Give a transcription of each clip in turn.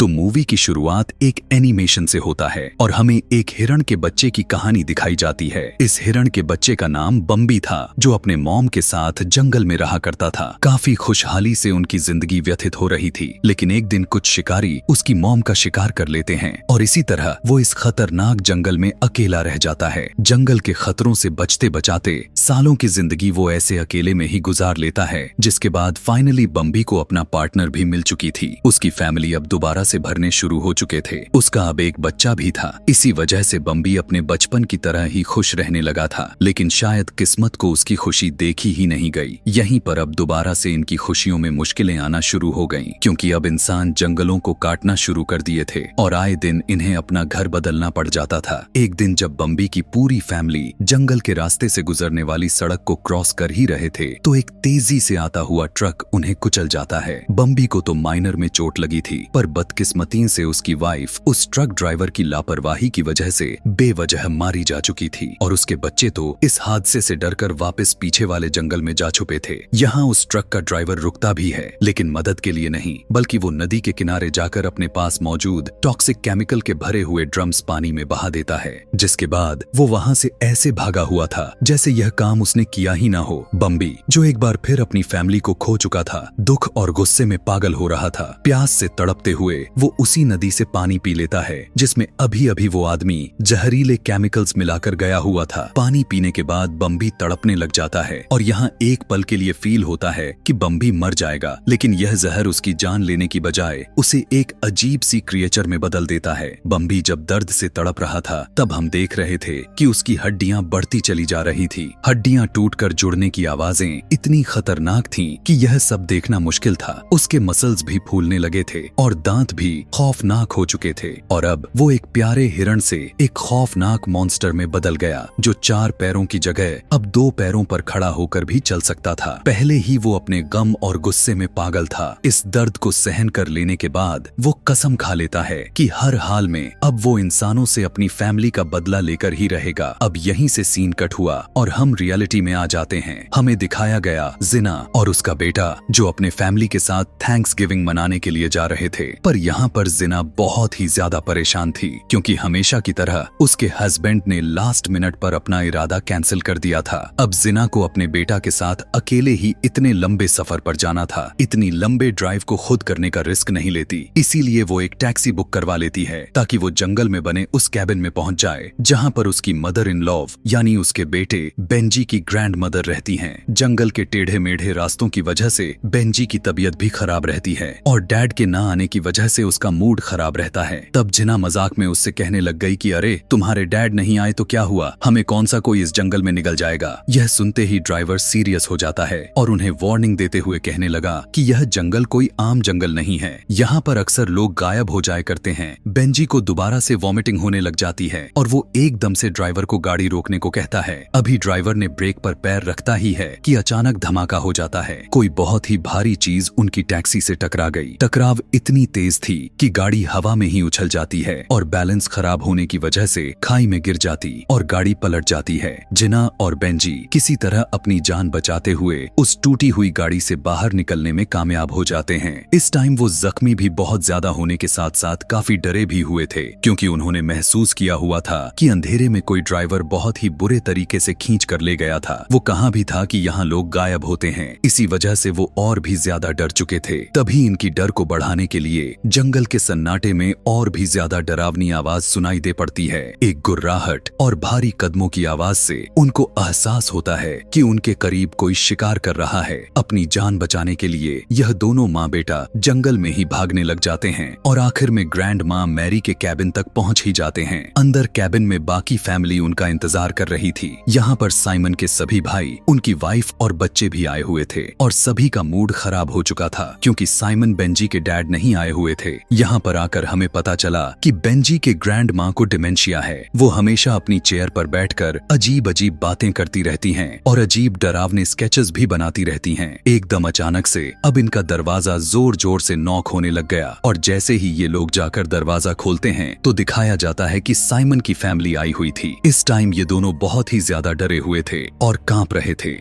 तो मूवी की शुरुआत एक एनिमेशन से होता है और हमें एक हिरण के बच्चे की कहानी दिखाई जाती है। इस हिरण के बच्चे का नाम बम्बी था, जो अपने मॉम के साथ जंगल में रहा करता था। काफी खुशहाली से उनकी जिंदगी व्यतीत हो रही थी, लेकिन एक दिन कुछ शिकारी उसकी मॉम का शिकार कर लेते हैं और इसी तरह वो इस खतरनाक जंगल में अकेला रह जाता है। जंगल के खतरों से बचते बचाते सालों की जिंदगी वो ऐसे अकेले में ही गुजार लेता है, जिसके बाद फाइनली बम्बी को अपना पार्टनर भी मिल चुकी थी। उसकी फैमिली अब दोबारा से भरने शुरू हो चुके थे। उसका अब एक बच्चा भी था। इसी वजह से बम्बी अपने बचपन की तरह ही खुश रहने लगा था, लेकिन शायद किस्मत को उसकी खुशी देखी ही नहीं गई। यहीं पर अब दोबारा से इनकी खुशियों में मुश्किलें आना शुरू हो गईं, क्योंकि अब इंसान जंगलों को काटना शुरू कर दिए थे और आए दिन इन्हें अपना घर बदलना पड़ जाता था। एक दिन जब बम्बी की पूरी फैमिली जंगल के रास्ते से गुजरने वाली सड़क को क्रॉस कर ही रहे थे, तो एक तेजी से आता हुआ ट्रक उन्हें कुचल जाता है। बम्बी को तो माइनर में चोट लगी थी, पर बदकिस्मती से उसकी वाइफ उस ट्रक ड्राइवर की लापरवाही की वजह से बेवजह मारी जा चुकी थी और उसके बच्चे तो इस हादसे से डरकर वापस पीछे वाले जंगल में जा छुपे थे। यहाँ उस ट्रक का ड्राइवर रुकता भी है, लेकिन मदद के लिए नहीं, बल्कि वो नदी के किनारे जाकर अपने पास मौजूद टॉक्सिक केमिकल के भरे हुए ड्रम्स पानी में बहा देता है, जिसके बाद वो वहाँ से ऐसे भागा हुआ था जैसे यह काम उसने किया ही ना हो। बम्बी, जो एक बार फिर अपनी फैमिली को खो चुका था, दुख और गुस्से में पागल हो रहा था। प्यास से तड़पते हुए वो उसी नदी से पानी पी लेता है जिसमें अभी अभी वो आदमी जहरीले केमिकल्स मिलाकर गया हुआ था। पानी पीने के बाद बम्बी तड़पने लग जाता है और यहाँ एक पल के लिए फील होता है कि बम्बी मर जाएगा, लेकिन यह जहर उसकी जान लेने की बजाय उसे एक अजीब सी क्रिएचर में बदल देता है। बम्बी जब दर्द से तड़प रहा था, तब हम देख रहे थे कि उसकी हड्डियां बढ़ती चली जा रही थी। हड्डियां टूटकर जुड़ने की आवाजें इतनी खतरनाक थीं कि यह सब देखना मुश्किल था। उसके मसल्स भी फूलने लगे थे और दांत भी खौफनाक हो चुके थे और अब वो एक प्यारे हिरण से एक खौफनाक मॉन्स्टर में बदल गया, जो 4 पैरों की जगह अब 2 पैरों पर खड़ा होकर भी चल सकता था। पहले ही वो अपने गम और गुस्से में पागल था। इस दर्द को सहन कर लेने के बाद वो कसम खा लेता है कि हर हाल में अब वो इंसानों से अपनी फैमिली का बदला लेकर ही रहेगा। अब यहीं से सीन कट हुआ और हम रियलिटी में आ जाते हैं। हमें दिखाया गया जिना और उसका बेटा, जो अपने फैमिली के साथ थैंक्स गिविंग मनाने के लिए जा रहे थे। पर यहाँ पर जिना बहुत ही ज्यादा परेशान थी, क्योंकि हमेशा की तरह उसके हस्बैंड ने लास्ट मिनट पर अपना इरादा कैंसिल कर दिया था। अब जिना को अपने बेटा के साथ अकेले ही इतने लंबे सफर पर जाना था। इतनी लंबे ड्राइव को खुद करने का रिस्क नहीं लेती, इसीलिए वो एक टैक्सी बुक करवा लेती है ताकि वो जंगल में बने उस कैबिन में पहुंच जाए, जहाँ पर उसकी मदर इन लॉ यानी उसके बेटे बेंजी की ग्रैंड मदर रहती हैं। जंगल के टेढ़े मेढ़े रास्तों की वजह से बेंजी की तबीयत भी खराब रहती है और डैड के ना आने की वजह से उसका मूड खराब रहता है। तब जिना मजाक में उससे कहने लग गई कि अरे, तुम्हारे डैड नहीं आए तो क्या हुआ, हमें कौन सा कोई इस जंगल में निकल जाएगा। यह सुनते ही ड्राइवर सीरियस हो जाता है और उन्हें वार्निंग देते हुए कहने लगा कि यह जंगल कोई आम जंगल नहीं है, यहाँ पर अक्सर लोग गायब हो जाया करते हैं। बेंजी को दोबारा से वॉमिटिंग होने लग जाती है और वो एकदम से ड्राइवर को गाड़ी रोकने को कहता है। अभी ड्राइवर ने ब्रेक पर पैर रखता ही है कि अचानक धमाका हो जाता है। कोई बहुत ही भारी चीज उनकी टैक्सी से टकरा गई। टकराव इतनी तेज थी कि गाड़ी हवा में ही उछल जाती है और बैलेंस खराब होने की वजह से खाई में गिर जाती और गाड़ी पलट जाती है। जिना और बेंजी किसी तरह अपनी जान बचाते हुए उस टूटी हुई गाड़ी से बाहर निकलने में कामयाब हो जाते हैं। इस टाइम वो जख्मी भी बहुत ज्यादा होने के साथ साथ काफी डरे भी हुए थे, क्योंकि उन्होंने महसूस किया हुआ था कि अंधेरे में कोई ड्राइवर बहुत ही बुरे तरीके से खींच कर ले गया था। वो कहाँ भी था कि यहाँ लोग गायब होते हैं, इसी वजह से वो और भी ज्यादा डर चुके थे। तभी इनकी डर को बढ़ाने के लिए जंगल के सन्नाटे में और भी ज्यादा डरावनी आवाज सुनाई दे पड़ती है। एक गुर्राहट और भारी कदमों की आवाज से उनको एहसास होता है कि उनके करीब कोई शिकार कर रहा है। अपनी जान बचाने के लिए यह दोनों माँ बेटा जंगल में ही भागने लग जाते हैं और आखिर में ग्रैंड माँ मैरी के कैबिन तक पहुँच ही जाते हैं। अंदर कैबिन में बाकी फैमिली उनका इंतजार कर रही थी। यहाँ पर साइमन के सभी भाई, उनकी वाइफ और बच्चे भी आए हुए थे और सभी का मूड खराब हो चुका था, क्योंकि साइमन बेंजी के डैड नहीं आए हुए थे। यहाँ पर आकर हमें पता चला कि बेंजी के ग्रैंड माँ को डिमेंशिया है। वो हमेशा अपनी चेयर पर बैठकर अजीब अजीब बातें करती रहती हैं और अजीब डरावने स्केचेस भी बनाती रहती हैं। एकदम अचानक से अब इनका दरवाजा जोर जोर से नॉक होने लग गया और जैसे ही ये लोग जाकर दरवाजा खोलते हैं तो दिखाया जाता है कि साइमन की फैमिली आई हुई थी। इस टाइम ये दोनों बहुत ही ज्यादा डरे हुए थे और कांप रहे थे।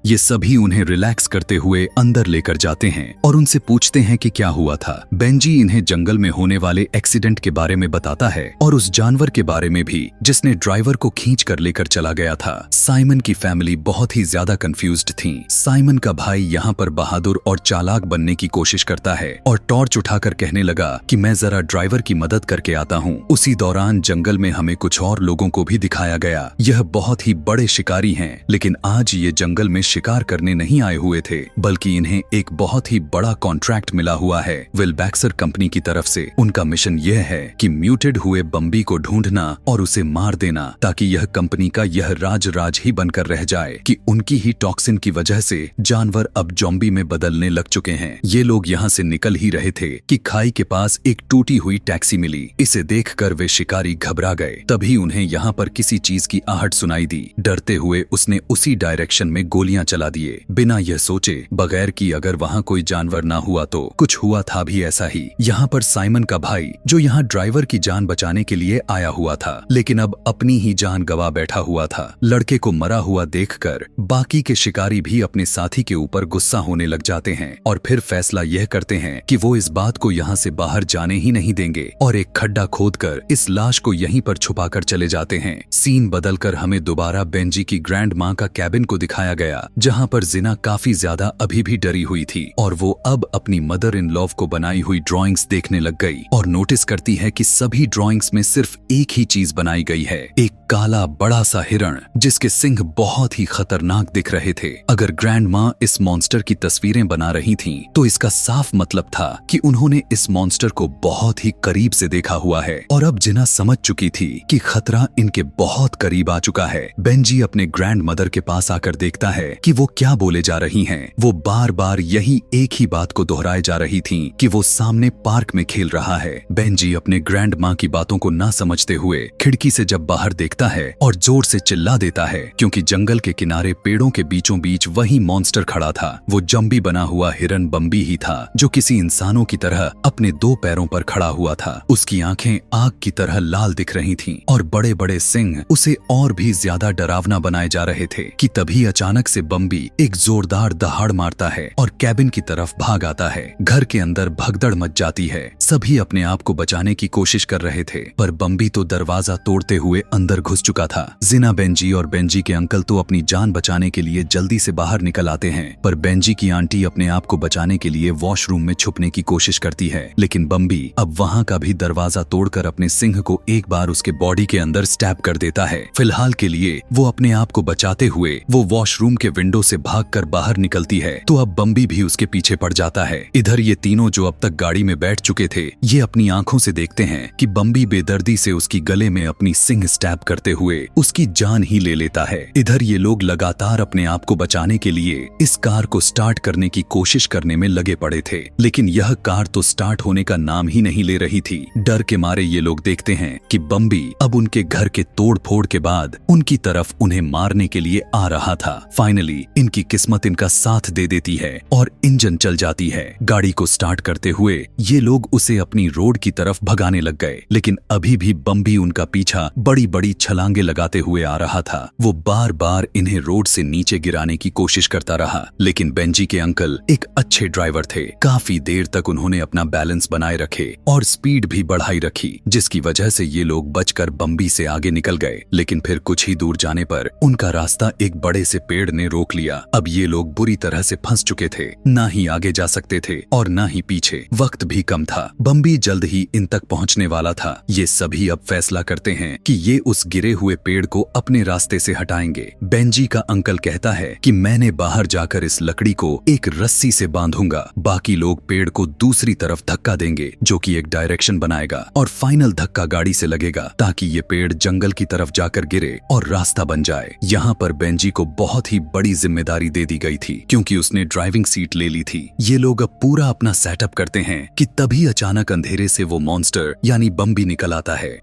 ये सभी उन्हें रिलैक्स करते हुए अंदर लेकर जाते हैं और उनसे पूछते हैं कि क्या हुआ था। बेंजी इन्हें जंगल में होने वाले एक्सीडेंट के बारे में बताता है और उस जानवर के बारे में भी जिसने ड्राइवर को खींच कर लेकर चला गया था। साइमन की फैमिली बहुत ही ज्यादा कंफ्यूज्ड थी। साइमन का भाई यहाँ पर बहादुर और चालाक बनने की कोशिश करता है और टॉर्च उठाकर कहने लगा कि मैं जरा ड्राइवर की मदद करके आता हूँ। उसी दौरान जंगल में हमें कुछ और लोगों को भी दिखाया गया। यह बहुत ही बड़े शिकारी हैं, लेकिन आज ये जंगल में शिकार करने नहीं आए हुए थे, बल्कि इन्हें एक बहुत ही बड़ा कॉन्ट्रैक्ट मिला हुआ है विलबैक्सर कंपनी की तरफ से। उनका मिशन यह है कि म्यूटेड हुए बम्बी को ढूंढना और उसे मार देना, ताकि यह कंपनी का यह राज ही बनकर रह जाए कि उनकी ही टॉक्सिन की वजह से जानवर अब ज़ॉम्बी में बदलने लग चुके हैं। ये लोग यहाँ से निकल ही रहे थे कि खाई के पास एक टूटी हुई टैक्सी मिली। इसे देखकर वे शिकारी घबरा गए। तभी उन्हें यहाँ पर किसी चीज की आहट सुनाई दी। डरते हुए उसने उसी डायरेक्शन में गोलियां चला दिए, बिना यह सोचे बगैर कि अगर वहाँ कोई जानवर ना हुआ तो कुछ हुआ था भी ऐसा ही। यहाँ पर साइमन का भाई, जो यहाँ ड्राइवर की जान बचाने के लिए आया हुआ था, लेकिन अब अपनी ही जान गवा बैठा हुआ था। लड़के को मरा हुआ देखकर बाकी के शिकारी भी अपने साथी के ऊपर गुस्सा होने लग जाते हैं और फिर फैसला यह करते हैं कि वो इस बात को यहाँ से बाहर जाने ही नहीं देंगे और एक खड्डा खोदकर इस लाश को यहीं पर छुपाकर चले जाते हैं। सीन बदलकर हमें दोबारा बेंजी की ग्रैंड माँ का कैबिन को दिखाया गया, जहाँ पर जिना काफी ज्यादा अभी भी डरी हुई थी और वो अब अपनी मदर इन लॉ को बनाई हुई ड्राइंग्स देखने लग गई और नोटिस करती है कि सभी ड्राइंग्स में सिर्फ एक ही चीज बनाई गई है, एक काला बड़ा सा हिरण जिसके सिंह बहुत ही खतरनाक दिख रहे थे। अगर ग्रैंड माँ इस मॉन्स्टर की तस्वीरें बना रही थीं, तो इसका साफ मतलब था कि उन्होंने इस मॉन्स्टर को बहुत ही करीब से देखा हुआ है और अब जिना समझ चुकी थी कि खतरा इनके बहुत करीब आ चुका है। बेंजी अपने ग्रैंड मदर के पास आकर देखता है कि वो क्या बोले जा रही हैं। वो बार बार यही एक ही बात को दोहराए जा रही थीं कि वो सामने पार्क में खेल रहा है। बेंजी अपने ग्रैंड माँ की बातों को ना समझते हुए खिड़की से जब बाहर देखता है और जोर से चिल्ला देता है, क्योंकि जंगल के किनारे पेड़ों के बीचों बीच वही मॉन्स्टर खड़ा था। वो जंबी बना हुआ हिरन बम्बी ही था, जो किसी इंसानों की तरह अपने दो पैरों पर खड़ा हुआ था। उसकी आंखें आग की तरह लाल दिख रही थीं और बड़े बड़े सिंग उसे और भी ज्यादा डरावना बनाए जा रहे थे कि तभी अचानक से बम्बी एक जोरदार दहाड़ मारता है और कैबिन की तरफ भाग आता है। घर के अंदर भगदड़ मच जाती है। सभी अपने आप को बचाने की कोशिश कर रहे थे, पर बम्बी तो दरवाजा तोड़ते हुए अंदर घुस चुका था। जिना, बेंजी और बेंजी के अंकल तो अपनी जान बचाने के लिए जल्दी से बाहर निकल आते हैं, पर बेंजी की आंटी अपने आप को बचाने के लिए वॉशरूम में छुपने की कोशिश करती है, लेकिन बम्बी अब वहाँ का भी दरवाजा तोड़कर अपने सिंह को एक बार उसके बॉडी के अंदर स्टैब कर देता है। फिलहाल के लिए वो अपने आप को बचाते हुए वो वॉशरूम के विंडो से भागकर बाहर निकलती है, तो अब बम्बी भी उसके पीछे पड़ जाता है। इधर ये तीनों जो अब तक गाड़ी में बैठ चुके थे, ये अपनी आंखों से देखते हैं कि बम्बी बेदर्दी से उसकी गले में अपनी सिंग स्टैब करते हुए उसकी जान ही ले लेता है। इधर ये लोग लगातार अपने आप को बचाने के लिए इस कार को स्टार्ट करने की कोशिश करने में लगे पड़े थे, लेकिन यह कार तो स्टार्ट होने का नाम ही नहीं ले रही थी। डर के मारे ये लोग देखते हैं कि बम्बी अब उनके घर के तोड़ फोड़ के बाद उनकी तरफ उन्हें मारने के लिए आ रहा था। फाइनली इनकी किस्मत इनका साथ दे देती है और इंजन चल जाती है। गाड़ी को स्टार्ट करते हुए ये लोग उसे अपनी रोड की तरफ भगाने लग गए, लेकिन अभी भी बम्बी उनका पीछा बड़ी बड़ी छलांगे लगाते हुए आ रहा था। वो बार बार इन्हें रोड से नीचे गिराने की कोशिश करता रहा, लेकिन बेंजी के अंकल एक अच्छे ड्राइवर थे। काफी देर तक उन्होंने अपना बैलेंस बनाए रखे और स्पीड भी बढ़ाई रखी, जिसकी वजह से ये लोग बचकर बम्बी से आगे निकल गए। लेकिन फिर कुछ ही दूर जाने पर उनका रास्ता एक बड़े से पेड़ ने रोक लिया। अब ये लोग बुरी तरह से फंस चुके थे, ना ही आगे जा सकते थे और ना ही पीछे। वक्त भी कम था, बम्बी जल्द ही इन तक पहुंचने वाला था। ये सभी अब फैसला करते हैं कि ये उस गिरे हुए पेड़ को अपने रास्ते से हटाएंगे। बेंजी का अंकल कहता है कि मैंने बाहर जाकर इस लकड़ी को एक रस्सी से बांधूंगा, बाकी लोग पेड़ को दूसरी तरफ धक्का देंगे, जो कि एक डायरेक्शन बनाएगा और फाइनल धक्का गाड़ी से लगेगा, ताकि ये पेड़ जंगल की तरफ जाकर गिरे और रास्ता बन जाए। यहाँ पर बेंजी को बहुत ही बड़ी जिम्मेदारी दे दी गई थी, क्योंकि उसने ड्राइविंग सीट ले ली थी। ये लोग अब पूरा अपना सेटअप करते हैं कि तभी अचानक अंधेरे से वो मॉन्स्टर यानी बम्बी निकल आता है।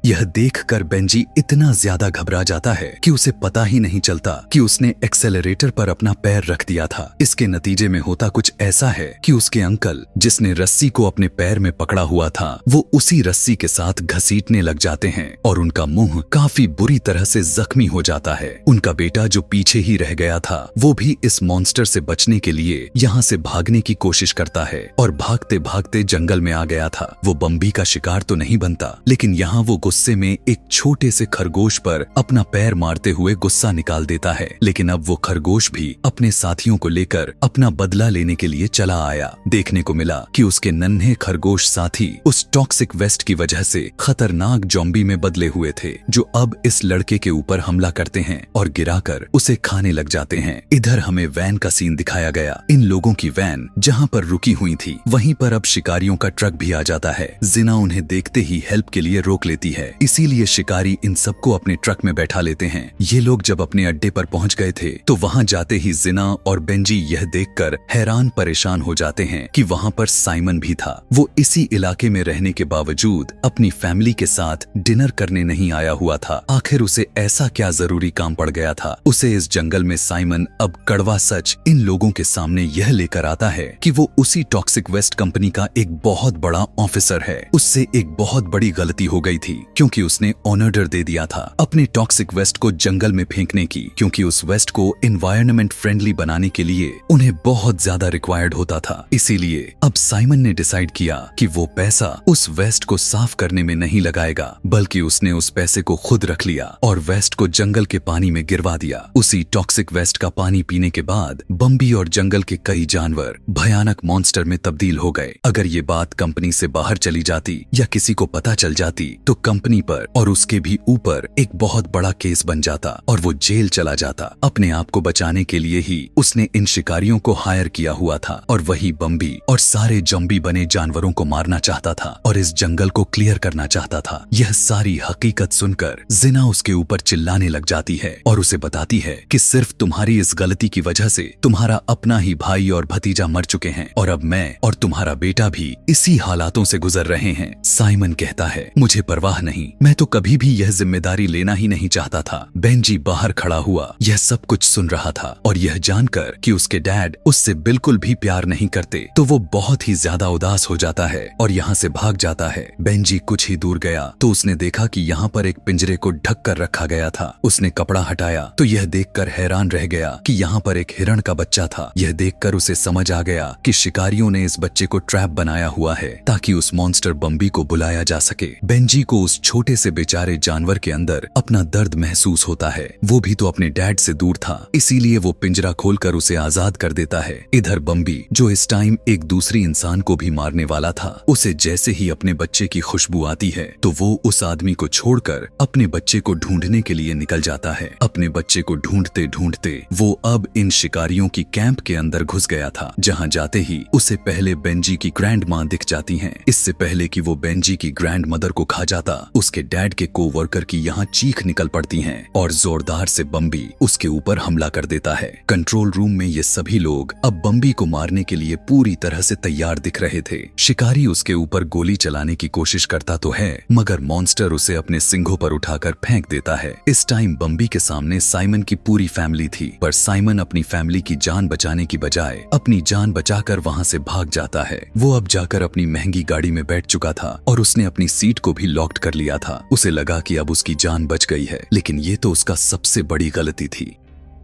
यह देखकर बेंजी इतना ज्यादा घबरा जाता है कि उसे पता ही नहीं चलता कि उसने एक्सेलरेटर पर अपना पैर रख दिया था। इसके नतीजे में होता कुछ ऐसा है कि उसके अंकल, जिसने रस्सी को अपने पैर में पकड़ा हुआ था, वो उसी रस्सी के साथ घसीटने लग जाते हैं और उनका मुंह काफी बुरी तरह से जख्मी हो जाता है। उनका बेटा जो पीछे ही रह गया था, वो भी इस मॉन्स्टर से बचने के लिए यहाँ से भागने की कोशिश करता है और भागते भागते जंगल में आ गया था। वो बम्बी का शिकार तो नहीं बनता, लेकिन यहाँ वो गुस्से में एक छोटे से खरगोश पर अपना पैर मारते हुए गुस्सा निकाल देता है। लेकिन अब वो खरगोश भी अपने साथियों को लेकर अपना बदला लेने के लिए चला आया। देखने को मिला कि उसके नन्हे खरगोश साथी उस टॉक्सिक वेस्ट की वजह से खतरनाक ज़ॉम्बी में बदले हुए थे, जो अब इस लड़के के ऊपर हमला करते हैं और गिराकर उसे खाने लग जाते हैं। इधर हमें वैन का सीन दिखाया गया। इन लोगों की वैन जहाँ पर रुकी हुई थी, वहीं पर अब शिकारियों का ट्रक भी आ जाता है। जिना उन्हें देखते ही हेल्प के लिए रोक लेती है, इसीलिए शिकारी इन सबको अपने ट्रक में बैठा लेते हैं। ये लोग जब अपने अड्डे पर पहुंच गए थे तो वहां जाते ही जिना और बेंजी यह देखकर हैरान परेशान हो जाते हैं कि वहां पर साइमन भी था। वो इसी इलाके में रहने के बावजूद अपनी फैमिली के साथ डिनर करने नहीं आया हुआ था। आखिर उसे ऐसा क्या जरूरी काम पड़ गया था। उसे इस जंगल में साइमन अब कड़वा सच इन लोगों के सामने यह लेकर आता है कि वो उसी टॉक्सिक वेस्ट कंपनी का एक बहुत बड़ा ऑफिसर है। उससे एक बहुत बड़ी गलती हो गई थी, क्योंकि उसने ऑर्डर दे दिया था अपने टॉक्सिक वेस्ट को जंगल में फेंकने की, क्योंकि उस वेस्ट को एनवायरनमेंट फ्रेंडली बनाने के लिए उन्हें बहुत ज्यादा रिक्वायर्ड होता था। इसीलिए अब साइमन ने डिसाइड किया कि वो पैसा उस वेस्ट को साफ करने में नहीं लगाएगा, बल्कि उसने उस पैसे को खुद रख लिया और वेस्ट को जंगल के पानी में गिरवा दिया। उसी टॉक्सिक वेस्ट का पानी पीने के बाद बम्बी और जंगल के कई जानवर भयानक मॉन्स्टर में तब्दील हो गए। अगर ये बात कंपनी से बाहर चली जाती या किसी को पता चल जाती तो कंपनी पर और उसके भी ऊपर एक बहुत बड़ा केस बन जाता और वो जेल चला जाता। अपने आप को बचाने के लिए ही उसने इन शिकारियों को हायर किया हुआ था और वही बम्बी और सारे जम्बी बने जानवरों को मारना चाहता था और इस जंगल को क्लियर करना चाहता था। यह सारी हकीकत सुनकर जिना उसके ऊपर चिल्लाने लग जाती है और उसे बताती है कि सिर्फ तुम्हारी इस गलती की वजह से तुम्हारा अपना ही भाई और भतीजा मर चुके हैं और अब मैं और तुम्हारा बेटा भी इसी हालातों से गुजर रहे हैं। साइमन कहता है, मुझे परवाह नहीं, मैं तो कभी भी यह जिम्मेदारी लेना ही नहीं चाहता था। बेंजी बाहर खड़ा हुआ यह सब कुछ सुन रहा था और यह जानकर कि उसके डैड उससे बिल्कुल भी प्यार नहीं करते तो वो बहुत ही ज्यादा उदास हो जाता है और यहाँ से भाग जाता है। बेंजी कुछ ही दूर गया तो उसने देखा कि यहाँ पर एक पिंजरे को ढक कर रखा गया था। उसने कपड़ा हटाया तो यह देखकर हैरान रह गया कि यहाँ पर एक हिरण का बच्चा था। यह देखकर उसे समझ आ गया कि शिकारियों ने इस बच्चे को ट्रैप बनाया हुआ है ताकि उस मॉन्स्टर बम्बी को बुलाया जा सके। बेंजी को उस छोटे से बेचारे जानवर के अंदर अपना दर्द महसूस होता है। वो भी तो अपने डैड से दूर था, इसीलिए वो पिंजरा खोलकर उसे आजाद कर देता है। इधर बम्बी, जो इस टाइम एक दूसरी इंसान को भी मारने वाला था, उसे जैसे ही अपने बच्चे की खुशबू आती है तो वो उस आदमी को छोड़कर अपने बच्चे को ढूंढने के लिए निकल जाता है। अपने बच्चे को ढूंढते ढूंढते वो अब इन शिकारियों की कैंप के अंदर घुस गया था, जहां जाते ही उसे पहले बेंजी की ग्रैंड माँ दिख जाती हैं। इससे पहले कि वो बेंजी की ग्रैंड मदर को खा जाता, उसके डैड के कोवर्कर की यहाँ चीख निकल पड़ती है और जोरदार से बम्बी उसके ऊपर हमला कर देता है। कंट्रोल रूम में ये सभी लोग अब बम्बी को मारने के लिए पूरी तरह से तैयार दिख रहे थे। शिकारी उसके ऊपर गोली चलाने की कोशिश करता तो है, मगर मॉन्स्टर उसे अपने सिंघों पर उठाकर फेंक देता है। इस टाइम बम्बी के सामने साइमन की पूरी फैमिली थी, पर साइमन अपनी फैमिली की जान बचाने की बजाय अपनी जान बचाकर वहां से भाग जाता है। वो अब जाकर अपनी महंगी गाड़ी में बैठ चुका था और उसने अपनी सीट को भी लॉक्ड कर लिया था। उसे लगा कि अब उसकी जान बच गई है, लेकिन ये तो उसका सबसे बड़ी गलती थी।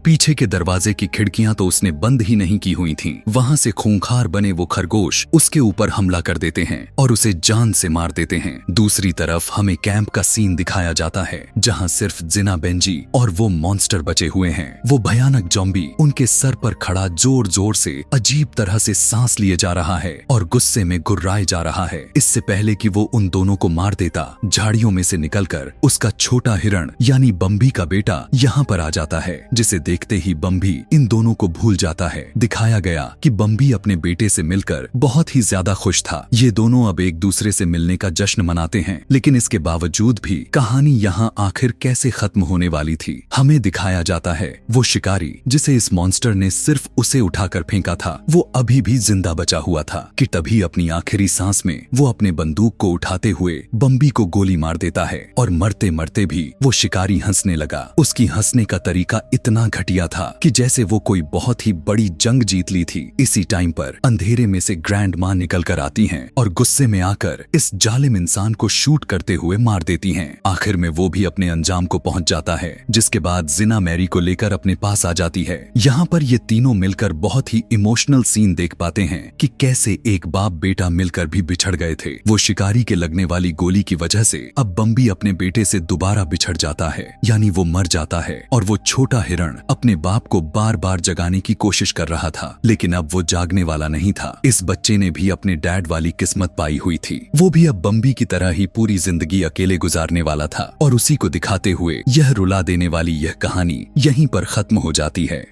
पीछे के दरवाजे की खिड़कियां तो उसने बंद ही नहीं की हुई थीं। वहां से खूंखार बने वो खरगोश उसके ऊपर हमला कर देते हैं और उसे जान से मार देते हैं। दूसरी तरफ हमें कैंप का सीन दिखाया जाता है, जहां सिर्फ जिना, बेंजी और वो मॉन्स्टर बचे हुए हैं। वो भयानक ज़ॉम्बी उनके सर पर खड़ा जोर जोर से अजीब तरह से सांस लिए जा रहा है और गुस्से में गुर्राए जा रहा है। इससे पहले कि वो उन दोनों को मार देता, झाड़ियों में से निकलकर उसका छोटा हिरण यानी बम्बी का बेटा यहाँ पर आ जाता है, जिसे देखते ही बम्बी इन दोनों को भूल जाता है। दिखाया गया कि बम्बी अपने बेटे से मिलकर बहुत ही ज्यादा खुश था। ये दोनों अब एक दूसरे से मिलने का जश्न मनाते हैं, लेकिन इसके बावजूद भी कहानी यहाँ आखिर कैसे खत्म होने वाली थी। हमें दिखाया जाता है वो शिकारी जिसे इस मॉन्स्टर ने सिर्फ उसे उठाकर फेंका था, वो अभी भी जिंदा बचा हुआ था कि तभी अपनी आखिरी सांस में वो अपने बंदूक को उठाते हुए बम्बी को गोली मार देता है और मरते मरते भी वो शिकारी हंसने लगा। उसकी हंसने का तरीका इतना घटिया था कि जैसे वो कोई बहुत ही बड़ी जंग जीत ली थी। इसी टाइम पर अंधेरे में से ग्रैंड माँ निकल कर आती हैं और गुस्से में आकर इस जालिम इंसान को शूट करते हुए मार देती हैं। आखिर में वो भी अपने अंजाम को पहुंच जाता है, जिसके बाद जिना मैरी को लेकर अपने पास आ जाती है। यहाँ पर ये तीनों मिलकर बहुत ही इमोशनल सीन देख पाते हैं कि कैसे एक बाप बेटा मिलकर भी बिछड़ गए थे। वो शिकारी के लगने वाली गोली की वजह से अब बम्बी अपने बेटे से दोबारा बिछड़ जाता है, यानी वो मर जाता है। और वो छोटा हिरण अपने बाप को बार बार जगाने की कोशिश कर रहा था, लेकिन अब वो जागने वाला नहीं था। इस बच्चे ने भी अपने डैड वाली किस्मत पाई हुई थी। वो भी अब बम्बी की तरह ही पूरी जिंदगी अकेले गुजारने वाला था और उसी को दिखाते हुए यह रुला देने वाली यह कहानी यहीं पर खत्म हो जाती है।